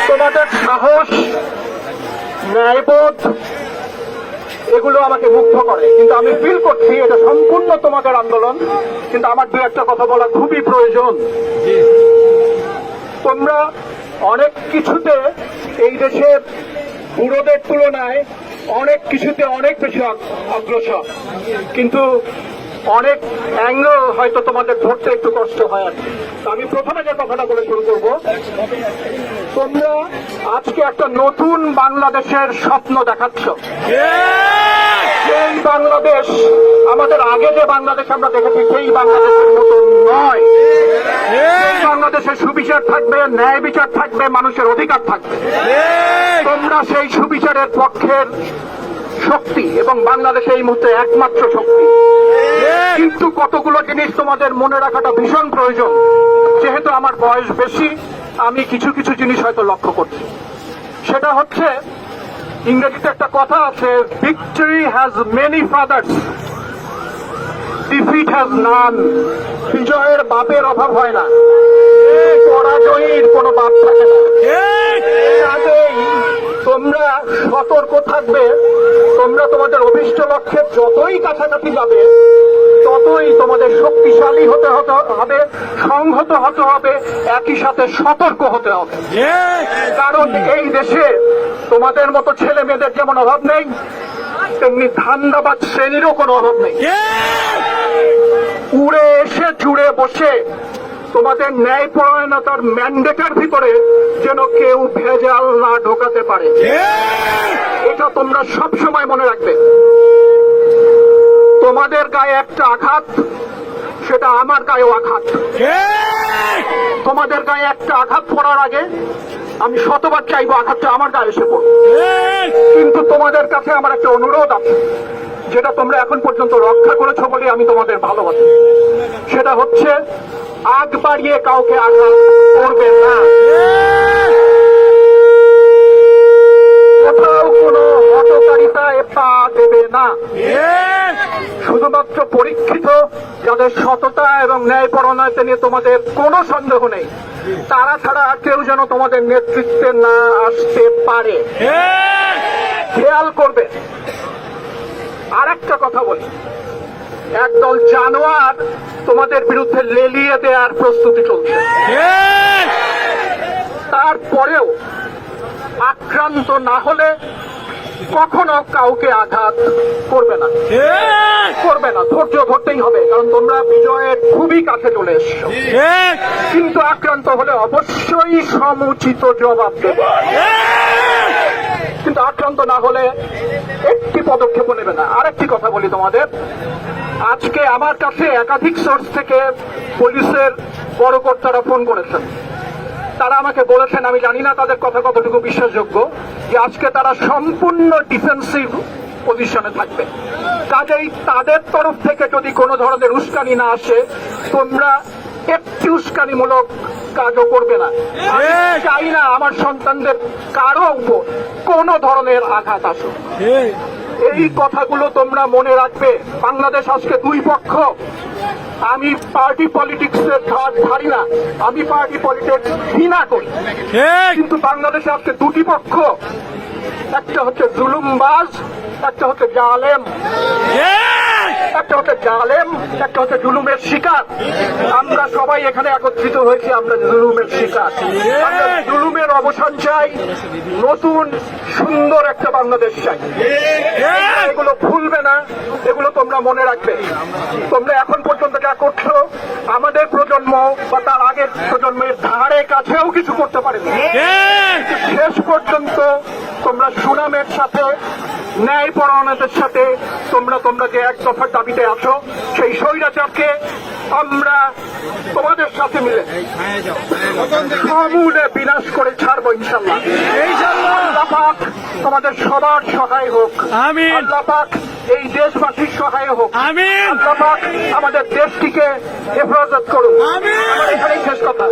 তোমাদের সাহস, ন্যায়বোধ এগুলো আমাকে মুগ্ধ করে, কিন্তু আমি ফিল করছি এটা সম্পূর্ণ তোমাদের আন্দোলন। কিন্তু আমার দু একটা কথা বলা খুবই প্রয়োজন। তোমরা অনেক কিছুতে এই দেশের বুড়োদের তুলনায় অনেক কিছুতে অনেক বেশি অগ্রসর, কিন্তু অনেক অ্যাঙ্গেল হয়তো তোমাদের ধরতে একটু কষ্ট হয়। আর আমি প্রথমে যে কথাটা বলে শুরু করব, তোমরা আজকে একটা নতুন বাংলাদেশের স্বপ্ন দেখাচ্ছ। সেই বাংলাদেশ, আমাদের আগে যে বাংলাদেশ আমরা দেখেছি সেই বাংলাদেশের মতন নয়। সেই বাংলাদেশে সুবিচার থাকবে, ন্যায় বিচার থাকবে, মানুষের অধিকার থাকবে। তোমরা সেই সুবিচারের পক্ষের শক্তি এবং বাংলাদেশে এই মুহূর্তে একমাত্র শক্তি। কিন্তু কতগুলো জিনিস তোমাদের মনে রাখাটা ভীষণ প্রয়োজন। যেহেতু আমার বয়স বেশি, আমি কিছু কিছু জিনিস হয়তো লক্ষ্য করছি। সেটা হচ্ছে, ইংরেজিতে একটা কথা আছে, victory has many fathers, defeat has none. বিজয়ের বাপের অভাব হয় না, পরাজয়ের কোনো বাপ থাকে না। কাজেই তোমরা সতর্ক থাকবে। তোমরা তোমাদের অভিষ্ট লক্ষ্যে যতই কাছাকাছি যাবে, ততই তোমাদের শক্তিশালী হতে হবে, সংহত হতে হবে, একই সাথে সতর্ক হতে হবে। কারণ এই দেশে তোমাদের মতো ছেলে মেয়েদের যেমন অভাব নেই, তেমনি ধান্দাবাজ শ্রেণীরও কোনো অভাব নেই। উড়ে এসে জুড়ে বসে তোমাদের ন্যায়পরায়ণতার ম্যান্ডেটের ভিতরে যেন কেউ ভেজাল না ঢোকাতে পারে, এটা তোমরা সব সময় মনে রাখবে। তোমাদের গায়ে একটা আঘাত, সেটা আমার গায়েও আঘাত। তোমাদের গায়ে একটা আঘাত পড়ার আগে আমি শতবার চাইবো আঘাতটা আমার গায়ে এসে পড়বে। কিন্তু তোমাদের কাছে আমার একটা অনুরোধ আছে, যেটা তোমরা এখন পর্যন্ত রক্ষা করেছো বলে আমি তোমাদের ভালোবাসি। সেটা হচ্ছে, আগ বাড়িয়ে কাউকে আঘাত করবে না, কোথাও কোনো হঠকারিতায় পা দেবে না। শুধুমাত্র পরীক্ষিত যাদের সততা এবং ন্যায়পরায়ণতা নিয়ে তোমাদের কোনো সন্দেহ নেই, তারা ছাড়া কেউ যেন তোমাদের নেতৃত্বে না আসতে পারে, খেয়াল করবে। আর একটা কথা বলি, একদল জানোয়ার তোমাদের বিরুদ্ধে লেলিয়ে দেওয়ার প্রস্তুতি চলছে। তারপরেও আক্রান্ত না হলে কখনো কাউকে আঘাত করবে না, করবে না। ধৈর্য ধরতেই হবে, কারণ তোমরা বিজয়ের খুবই কাছে চলে এসছো। কিন্তু আক্রান্ত হলে অবশ্যই সমুচিত জবাব দেবে। কিন্তু আক্রান্ত না হলে একটি পদক্ষেপ নেবে না। আরেকটি কথা বলি তোমাদের, আজকে আমার কাছে একাধিক সোর্স থেকে পুলিশের বড় কর্তারা ফোন করেছেন। তারা আমাকে বলেছেন, আমি জানি না তাদের কথা কতটুকু বিশ্বাসযোগ্য, যে আজকে তারা সম্পূর্ণ ডিফেন্সিভ পজিশনে থাকবে। কাজেই তাদের তরফ থেকে যদি কোনো ধরনের উস্কানি না আসে, তোমরা একটি উস্কানিমূলক কাজও করবে না। আমি চাই না আমার সন্তানদের কারো উপর কোনো ধরনের আঘাত আসুক। এই কথাগুলো তোমরা মনে রাখবে। বাংলাদেশ আজকে দুই পক্ষ। আমি পার্টি পলিটিক্সের ধার ধারি না, আমি পার্টি পলিটিক্স ঘৃণা করি, কিন্তু বাংলাদেশে আজকে দুটি পক্ষ, একটা হচ্ছে জুলুমবাজ, একটা হচ্ছে জালেম। একটা হচ্ছে জালেম, একটা হচ্ছে জুলুমের শিকার। আমরা সবাই এখানে একত্রিত হয়েছি, আমরা জুলুমের শিকার। আমরা জুলুমের অবসান চাই, নতুন সুন্দর একটা বাংলাদেশ চাই। এগুলো ভুলবে না, এগুলো তোমরা মনে রাখবে। তোমরা এখন পর্যন্ত যা করছো, আমাদের প্রজন্ম বা তার আগের প্রজন্মের ধারে কাছেও কিছু করতে পারেনি। শেষ পর্যন্ত তোমরা সুনামের সাথে, ন্যায়পরায়ণতার সাথে তোমরা যে এক দফার দাবিতে আছো, সেই স্বৈরাচারকে আমরা তোমাদের সাথে মিলে সমূলে বিনাশ করে ছাড়বো ইনশাল্লাহ। আল্লাহ পাক তোমাদের সবার সহায় হোক। আল্লাহ পাক এই দেশবাসীর সহায় হোক। আল্লাহ পাক আমাদের দেশটিকে হেফাজত করুন। আমার এখানেই শেষ কথা।